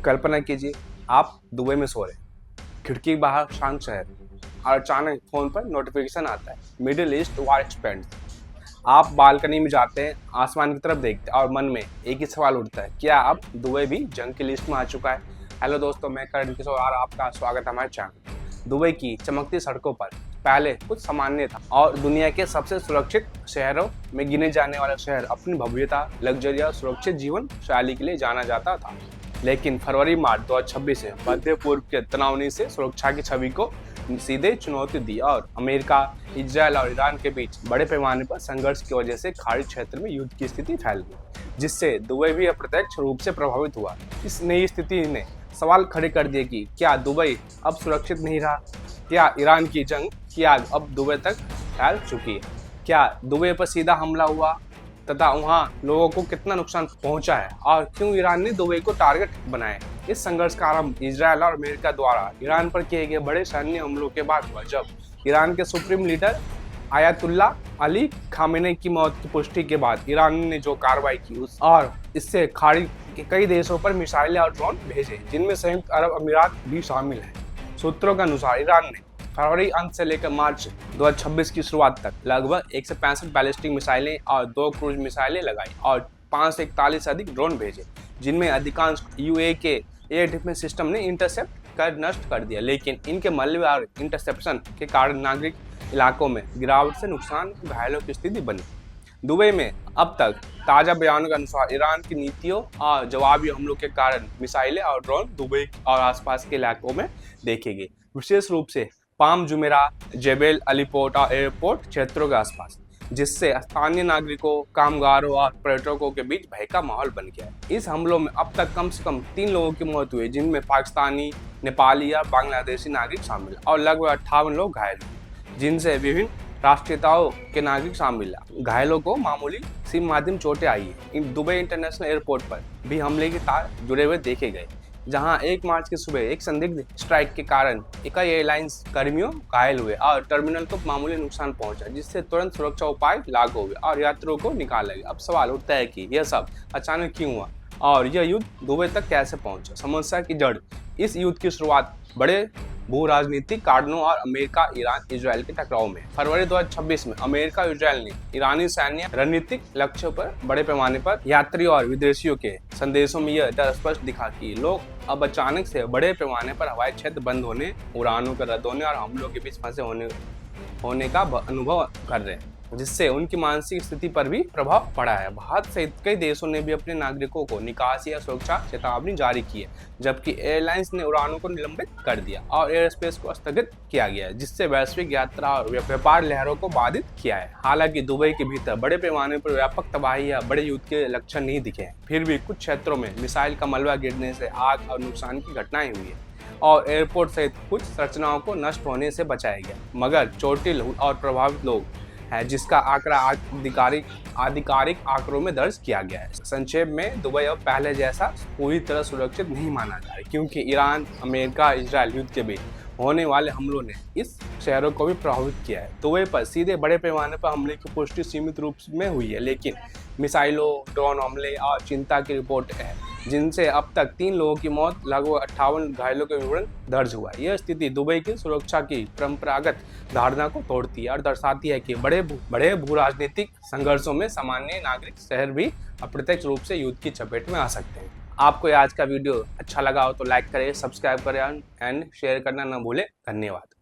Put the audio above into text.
कल्पना कीजिए आप दुबई में सो रहे हैं, खिड़की के बाहर शांत शहर और अचानक फोन पर नोटिफिकेशन आता है, मिडिल ईस्ट वॉर एक्सपेंड्स। आप बालकनी में जाते हैं, आसमान की तरफ देखते हैं और मन में एक ही सवाल उठता है, क्या अब दुबई भी जंग की लिस्ट में आ चुका है? हेलो दोस्तों, मैं करण किशोर और आपका स्वागत है हमारे चैनल। दुबई की चमकती सड़कों पर पहले कुछ सामान्य था और दुनिया के सबसे सुरक्षित शहरों में गिने जाने वाला शहर अपनी भव्यता, लग्जरी और सुरक्षित जीवन शैली के लिए जाना जाता था। लेकिन फरवरी मार्च 2026 से मध्य पूर्व के तनाव से सुरक्षा की छवि को सीधे चुनौती दी और अमेरिका, इजराइल और ईरान के बीच बड़े पैमाने पर संघर्ष की वजह से खाड़ी क्षेत्र में युद्ध की स्थिति फैल गई, जिससे दुबई भी अप्रत्यक्ष रूप से प्रभावित हुआ। इस नई स्थिति ने सवाल खड़े कर दिए कि क्या दुबई अब सुरक्षित नहीं रहा? क्या ईरान की जंग की आग अब दुबई तक फैल चुकी है? क्या दुबई पर सीधा हमला हुआ तथा वहां लोगों को कितना नुकसान पहुंचा है और क्यों ईरान ने दुबई को टारगेट बनाया? इस संघर्ष का आरंभ इजराइल और अमेरिका द्वारा ईरान पर किए गए बड़े सैन्य हमलों के बाद हुआ, जब ईरान के supreme leader ayatollah Ali Khamenei की मौत की पुष्टि के बाद ईरान ने जो कार्रवाई की और इससे खाड़ी के कई देशों पर मिसाइलें और ड्रोन भेजे, जिनमें संयुक्त अरब अमीरात भी शामिल है। सूत्रों के अनुसार ईरान ने फरवरी अंत से लेकर मार्च 2026 की शुरुआत तक लगभग 165 बैलिस्टिक मिसाइलें और 2 क्रूज मिसाइलें लगाई और 541 से अधिक ड्रोन भेजे, जिनमें अधिकांश यूएई के एयर डिफेंस सिस्टम ने इंटरसेप्ट कर नष्ट कर दिया। लेकिन इनके मलबे और इंटरसेप्शन के कारण नागरिक इलाकों में गिरावट से नुकसान घायलों की स्थिति बनी। दुबई में अब तक ताज़ा बयानों के अनुसार ईरान की नीतियों और जवाबी हमलों के कारण मिसाइलें और ड्रोन दुबई और आसपास के इलाकों में देखे गए, विशेष रूप से पाम जुमेरा, जेबेल अली पोर्ट और एयरपोर्ट क्षेत्रों के आसपास, जिससे स्थानीय नागरिकों, कामगारों और पर्यटकों के बीच भय का माहौल बन गया है। इस हमलों में अब तक कम से कम 3 लोगों की मौत हुई, जिनमें पाकिस्तानी, नेपाली और बांग्लादेशी नागरिक शामिल हैं और लगभग 58 लोग घायल हुए, जिनसे विभिन्न राष्ट्रीयताओं के नागरिक शामिल हैं। घायलों को मामूली सी माध्यम चोटें आई है। दुबई इंटरनेशनल एयरपोर्ट पर भी हमले के तार जुड़े हुए देखे गए, जहां 1 मार्च की सुबह एक संदिग्ध स्ट्राइक के कारण कई एयरलाइंस कर्मियों घायल हुए और टर्मिनल को मामूली नुकसान पहुंचा, जिससे तुरंत सुरक्षा उपाय लागू हुए और यात्रियों को निकाला गया। अब सवाल उठता है कि यह सब अचानक क्यों हुआ और यह युद्ध दुबई तक कैसे पहुंचा? समस्या की जड़ इस युद्ध की शुरुआत बड़े भू राजनीतिक कारणों और अमेरिका, ईरान, इजराइल के टकराव में। फरवरी 2026 में अमेरिका और इजराइल ने ईरानी सैन्य रणनीतिक लक्ष्यों पर बड़े पैमाने पर यात्रियों और विदेशियों के संदेशों में यह डर स्पष्ट दिखा कि लोग अब अचानक से बड़े पैमाने पर हवाई क्षेत्र बंद होने, उड़ानों के रद्द होने और हमलों के बीच फंसे होने का अनुभव कर रहे हैं, जिससे उनकी मानसिक स्थिति पर भी प्रभाव पड़ा है। भारत सहित कई देशों ने भी अपने नागरिकों को निकासी या सुरक्षा चेतावनी जारी की है, जबकि एयरलाइंस ने उड़ानों को निलंबित कर दिया और एयर स्पेस को स्थगित किया गया है, जिससे वैश्विक यात्रा और व्यापार लहरों को बाधित किया है। हालांकि दुबई के भीतर बड़े पैमाने पर व्यापक तबाही या बड़े युद्ध के लक्षण नहीं दिखे हैं, फिर भी कुछ क्षेत्रों में मिसाइल का मलबा गिरने से आग और नुकसान की घटनाएं हुई है और एयरपोर्ट सहित कुछ संरचनाओं को नष्ट होने से बचाया गया, मगर चोटिल और प्रभावित लोग है, जिसका आंकड़ा आधिकारिक आंकड़ों में दर्ज किया गया है। संक्षेप में, दुबई अब पहले जैसा पूरी तरह सुरक्षित नहीं माना जा रहा है, क्योंकि ईरान, अमेरिका, इजराइल युद्ध के बीच होने वाले हमलों ने इस शहरों को भी प्रभावित किया है। दुबई पर सीधे बड़े पैमाने पर हमले की पुष्टि सीमित रूप में हुई है, लेकिन मिसाइलों, ड्रोन हमले और चिंता की रिपोर्ट है, जिनसे अब तक 3 लोगों की मौत, लगभग 58 घायलों के विवरण दर्ज हुआ है। यह स्थिति दुबई की सुरक्षा की परंपरागत धारणा को तोड़ती है और दर्शाती है कि बड़े भू राजनीतिक संघर्षों में सामान्य नागरिक शहर भी अप्रत्यक्ष रूप से युद्ध की चपेट में आ सकते हैं। आपको आज का वीडियो अच्छा लगा हो तो लाइक करें, सब्सक्राइब करें एंड शेयर करना न भूलें। धन्यवाद।